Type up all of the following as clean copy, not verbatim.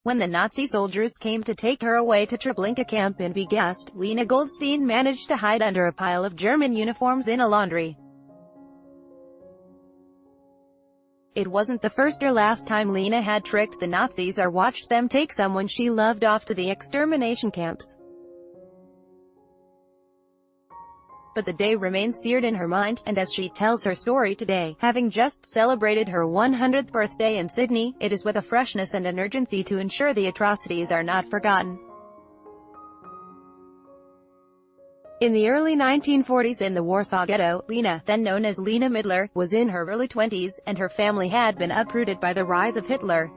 When the Nazi soldiers came to take her away to Treblinka camp in Begast, Lena Goldstein managed to hide under a pile of German uniforms in a laundry. It wasn't the first or last time Lena had tricked the Nazis or watched them take someone she loved off to the extermination camps. But the day remains seared in her mind, and as she tells her story today, having just celebrated her 100th birthday in Sydney, it is with a freshness and an urgency to ensure the atrocities are not forgotten. In the early 1940s in the Warsaw Ghetto, Lena, then known as Lena Midler, was in her early 20s, and her family had been uprooted by the rise of Hitler.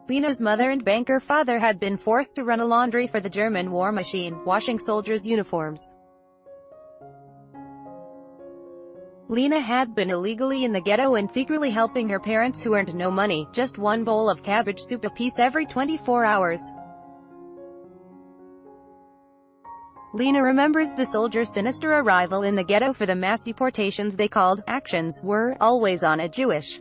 Lena's mother and banker father had been forced to run a laundry for the German war machine, washing soldiers' uniforms. Lena had been illegally in the ghetto and secretly helping her parents who earned no money, just one bowl of cabbage soup apiece every 24 hours. Lena remembers the soldiers' sinister arrival in the ghetto for the mass deportations they called actions were always on a Jewish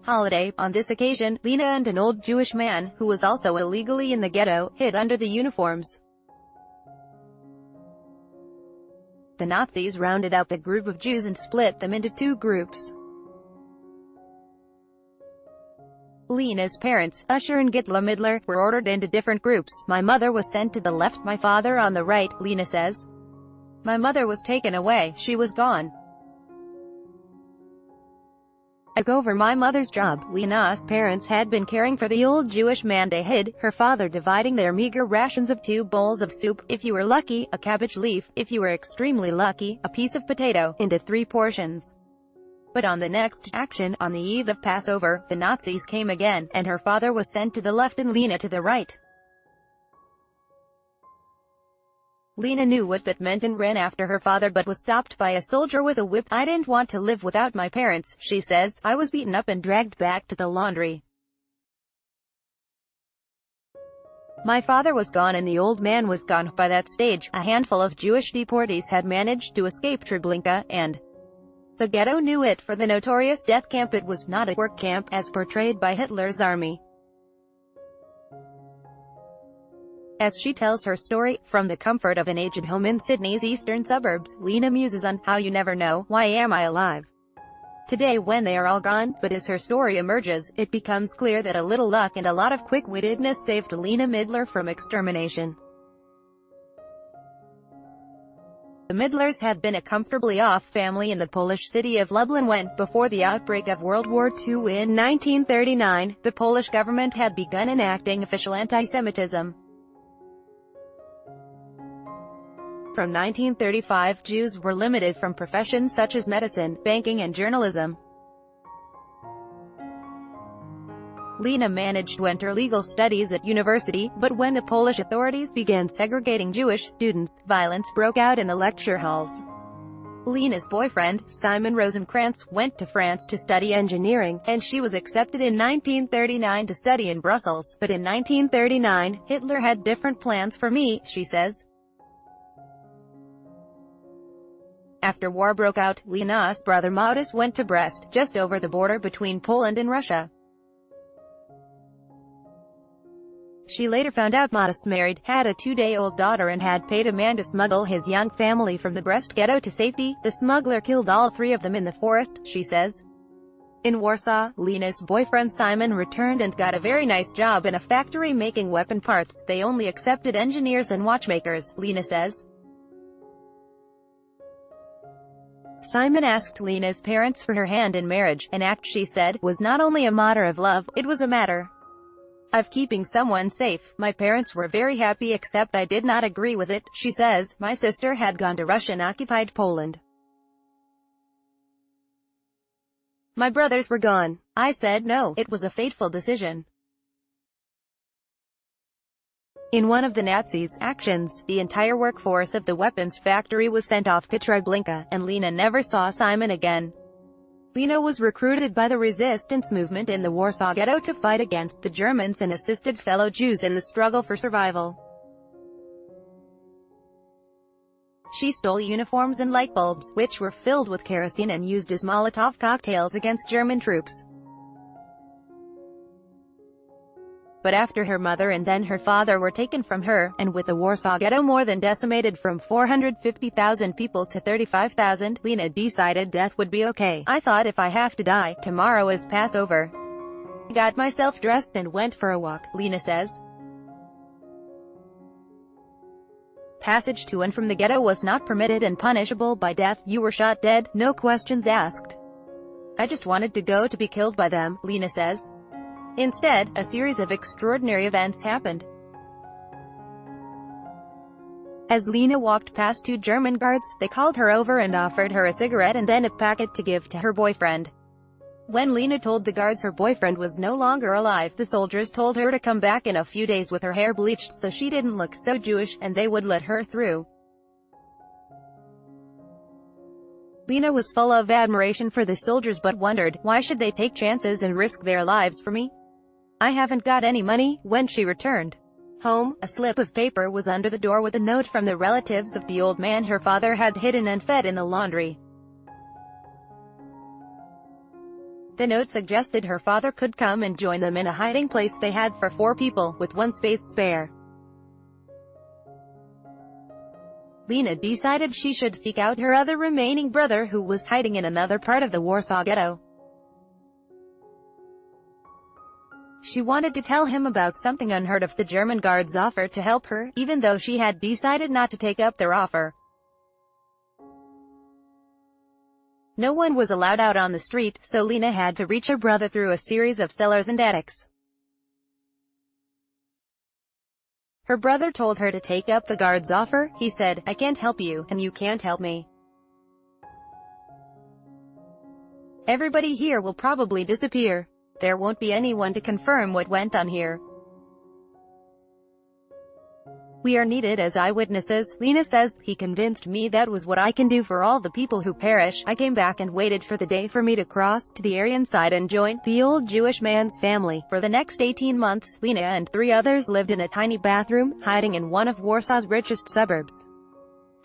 holiday. On this occasion, Lena and an old Jewish man, who was also illegally in the ghetto, hid under the uniforms. The Nazis rounded up a group of Jews and split them into two groups. Lena's parents, Usher and Gitla Midler, were ordered into different groups. My mother was sent to the left, my father on the right, Lena says. My mother was taken away, she was gone. I took over my mother's job. Lena's parents had been caring for the old Jewish man they hid, her father dividing their meager rations of 2 bowls of soup, if you were lucky, a cabbage leaf, if you were extremely lucky, a piece of potato, into 3 portions. But on the next action, on the eve of Passover, the Nazis came again, and her father was sent to the left and Lena to the right. Lena knew what that meant and ran after her father but was stopped by a soldier with a whip. I didn't want to live without my parents, she says. I was beaten up and dragged back to the laundry. My father was gone and the old man was gone. By that stage, a handful of Jewish deportees had managed to escape Treblinka, and the ghetto knew it for the notorious death camp. It was not a work camp, as portrayed by Hitler's army. As she tells her story, from the comfort of an aged home in Sydney's eastern suburbs, Lena muses on how you never know, why am I alive today when they are all gone. But as her story emerges, it becomes clear that a little luck and a lot of quick-wittedness saved Lena Midler from extermination. The Midlers had been a comfortably off family in the Polish city of Lublin when, before the outbreak of World War II in 1939, the Polish government had begun enacting official anti-Semitism. From 1935, Jews were limited from professions such as medicine, banking and journalism. Lena managed to enter legal studies at university, but when the Polish authorities began segregating Jewish students, violence broke out in the lecture halls. Lena's boyfriend, Simon Rosenkrantz, went to France to study engineering, and she was accepted in 1939 to study in Brussels. But in 1939, Hitler had different plans for me, she says. After war broke out, Lena's brother Modus went to Brest, just over the border between Poland and Russia. She later found out Modus married, had a 2-day-old daughter and had paid a man to smuggle his young family from the Brest ghetto to safety. The smuggler killed all 3 of them in the forest, she says. In Warsaw, Lena's boyfriend Simon returned and got a very nice job in a factory making weapon parts. They only accepted engineers and watchmakers, Lena says. Simon asked Lena's parents for her hand in marriage, an act she said was not only a matter of love, it was a matter of keeping someone safe. My parents were very happy, except I did not agree with it, she says. My sister had gone to Russian-occupied Poland. My brothers were gone. I said no, it was a fateful decision. In one of the Nazis' actions, the entire workforce of the weapons factory was sent off to Treblinka, and Lena never saw Simon again. Lena was recruited by the resistance movement in the Warsaw Ghetto to fight against the Germans and assisted fellow Jews in the struggle for survival. She stole uniforms and light bulbs, which were filled with kerosene and used as Molotov cocktails against German troops. But after her mother and then her father were taken from her, and with the Warsaw Ghetto more than decimated from 450,000 people to 35,000, Lena decided death would be okay. I thought if I have to die, tomorrow is Passover. I got myself dressed and went for a walk, Lena says. Passage to and from the ghetto was not permitted and punishable by death. You were shot dead, no questions asked. I just wanted to go to be killed by them, Lena says. Instead, a series of extraordinary events happened. As Lena walked past two German guards, they called her over and offered her a cigarette and then a packet to give to her boyfriend. When Lena told the guards her boyfriend was no longer alive, the soldiers told her to come back in a few days with her hair bleached so she didn't look so Jewish, and they would let her through. Lena was full of admiration for the soldiers but wondered, why should they take chances and risk their lives for me? I haven't got any money. When she returned home, a slip of paper was under the door with a note from the relatives of the old man her father had hidden and fed in the laundry. The note suggested her father could come and join them in a hiding place they had for 4 people, with 1 space spare. Lena decided she should seek out her other remaining brother who was hiding in another part of the Warsaw Ghetto. She wanted to tell him about something unheard of: the German guards' offer to help her, even though she had decided not to take up their offer. No one was allowed out on the street, so Lena had to reach her brother through a series of cellars and attics. Her brother told her to take up the guard's offer. He said, I can't help you, and you can't help me. Everybody here will probably disappear. There won't be anyone to confirm what went on here. We are needed as eyewitnesses, Lena says. He convinced me that was what I can do for all the people who perish. I came back and waited for the day for me to cross to the Aryan side and join the old Jewish man's family. For the next 18 months, Lena and 3 others lived in a tiny bathroom, hiding in one of Warsaw's richest suburbs.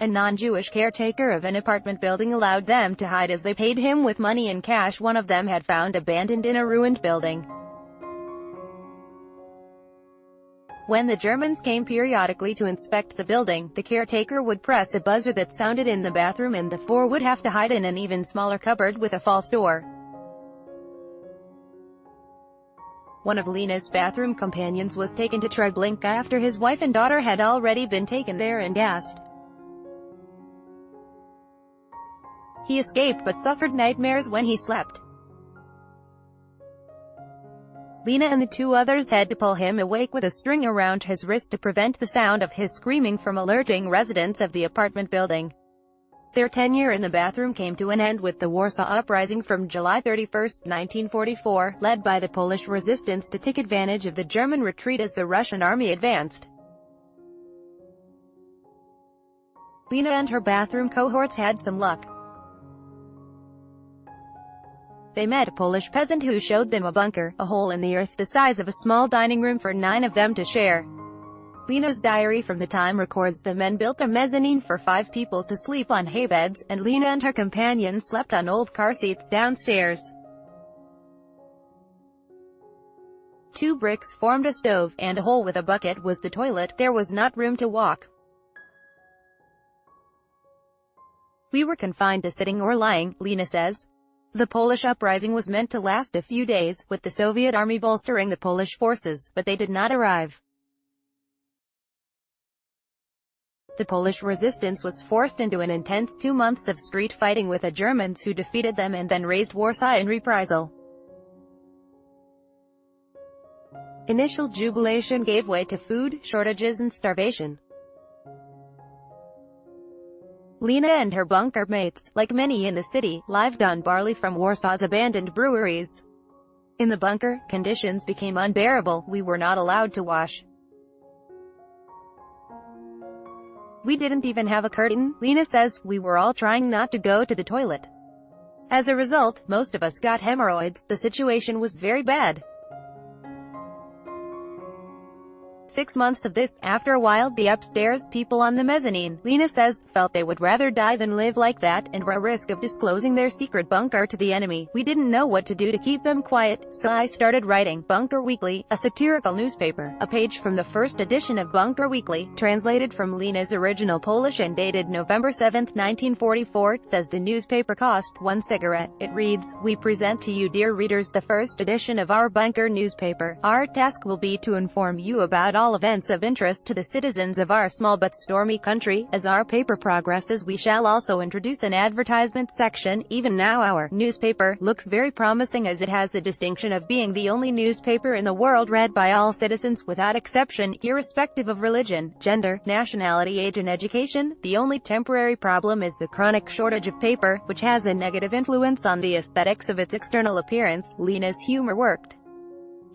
A non-Jewish caretaker of an apartment building allowed them to hide as they paid him with money and cash one of them had found abandoned in a ruined building. When the Germans came periodically to inspect the building, the caretaker would press a buzzer that sounded in the bathroom and the 4 would have to hide in an even smaller cupboard with a false door. One of Lena's bathroom companions was taken to Treblinka after his wife and daughter had already been taken there and gassed. He escaped but suffered nightmares when he slept. Lena and the 2 others had to pull him awake with a string around his wrist to prevent the sound of his screaming from alerting residents of the apartment building. Their tenure in the bathroom came to an end with the Warsaw Uprising from July 31, 1944, led by the Polish resistance to take advantage of the German retreat as the Russian army advanced. Lena and her bathroom cohorts had some luck. They met a Polish peasant who showed them a bunker, a hole in the earth the size of a small dining room for 9 of them to share. Lena's diary from the time records the men built a mezzanine for 5 people to sleep on hay beds, and Lena and her companion slept on old car seats downstairs. 2 bricks formed a stove, and a hole with a bucket was the toilet. There was not room to walk. We were confined to sitting or lying, Lena says. The Polish uprising was meant to last a few days, with the Soviet army bolstering the Polish forces, but they did not arrive. The Polish resistance was forced into an intense 2 months of street fighting with the Germans who defeated them and then razed Warsaw in reprisal. Initial jubilation gave way to food shortages and starvation. Lena and her bunker mates, like many in the city, lived on barley from Warsaw's abandoned breweries. In the bunker, conditions became unbearable. We were not allowed to wash. We didn't even have a curtain, Lena says. We were all trying not to go to the toilet. As a result, most of us got hemorrhoids. The situation was very bad. 6 months of this. After a while, the upstairs people on the mezzanine, Lena says, felt they would rather die than live like that, and were at risk of disclosing their secret bunker to the enemy. We didn't know what to do to keep them quiet, so I started writing. Bunker Weekly, a satirical newspaper. A page from the first edition of Bunker Weekly, translated from Lena's original Polish and dated November 7, 1944, says the newspaper cost 1 cigarette. It reads, "We present to you, dear readers, the first edition of our Bunker newspaper. Our task will be to inform you about all events of interest to the citizens of our small but stormy country. As our paper progresses, we shall also introduce an advertisement section. Even now our newspaper looks very promising, as it has the distinction of being the only newspaper in the world read by all citizens without exception, irrespective of religion, gender, nationality, age and education. The only temporary problem is the chronic shortage of paper, which has a negative influence on the aesthetics of its external appearance." Lena's humor worked.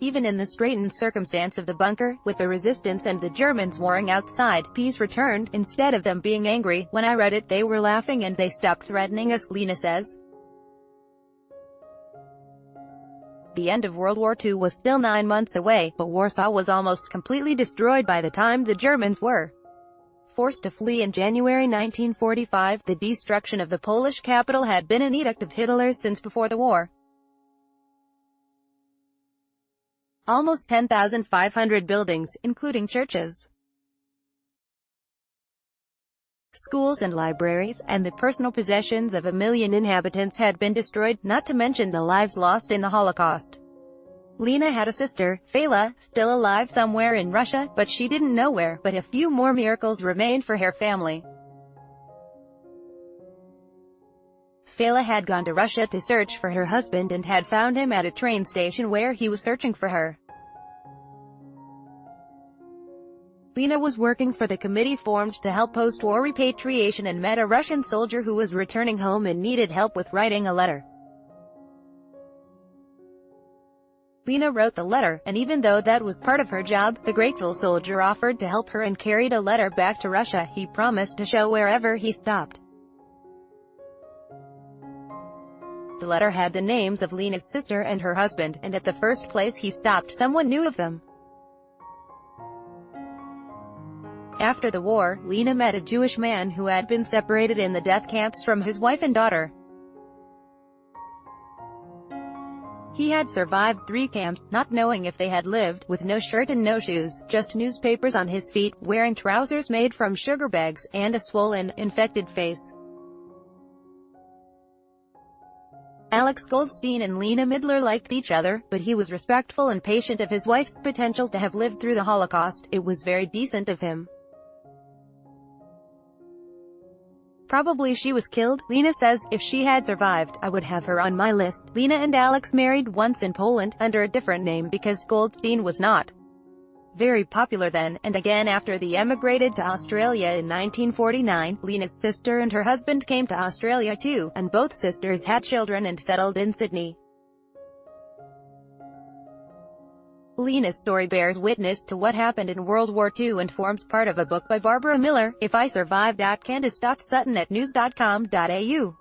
Even in the straitened circumstance of the bunker, with the resistance and the Germans warring outside, peace returned. Instead of them being angry, when I read it, they were laughing and they stopped threatening us, Lena says. The end of World War II was still 9 months away, but Warsaw was almost completely destroyed by the time the Germans were forced to flee in January 1945. The destruction of the Polish capital had been an edict of Hitler's since before the war. Almost 10,500 buildings, including churches, schools and libraries, and the personal possessions of 1 million inhabitants had been destroyed, not to mention the lives lost in the Holocaust. Lena had a sister, Fela, still alive somewhere in Russia, but she didn't know where. But a few more miracles remained for her family. Fela had gone to Russia to search for her husband and had found him at a train station where he was searching for her. Lena was working for the committee formed to help post-war repatriation and met a Russian soldier who was returning home and needed help with writing a letter. Lena wrote the letter, and even though that was part of her job, the grateful soldier offered to help her and carried a letter back to Russia. He promised to show wherever he stopped. The letter had the names of Lena's sister and her husband, and at the first place he stopped, someone knew of them. After the war, Lena met a Jewish man who had been separated in the death camps from his wife and daughter. He had survived 3 camps, not knowing if they had lived, with no shirt and no shoes, just newspapers on his feet, wearing trousers made from sugar bags, and a swollen, infected face. Alex Goldstein and Lena Midler liked each other, but he was respectful and patient of his wife's potential to have lived through the Holocaust. It was very decent of him. Probably she was killed, Lena says. If she had survived, I would have her on my list. Lena and Alex married once in Poland, under a different name because Goldstein was not very popular then, and again after they emigrated to Australia in 1949. Lena's sister and her husband came to Australia too, and both sisters had children and settled in Sydney. Lena's story bears witness to what happened in World War II and forms part of a book by Barbara Miller, If I Survived, at Candace.Sutton at news.com.au.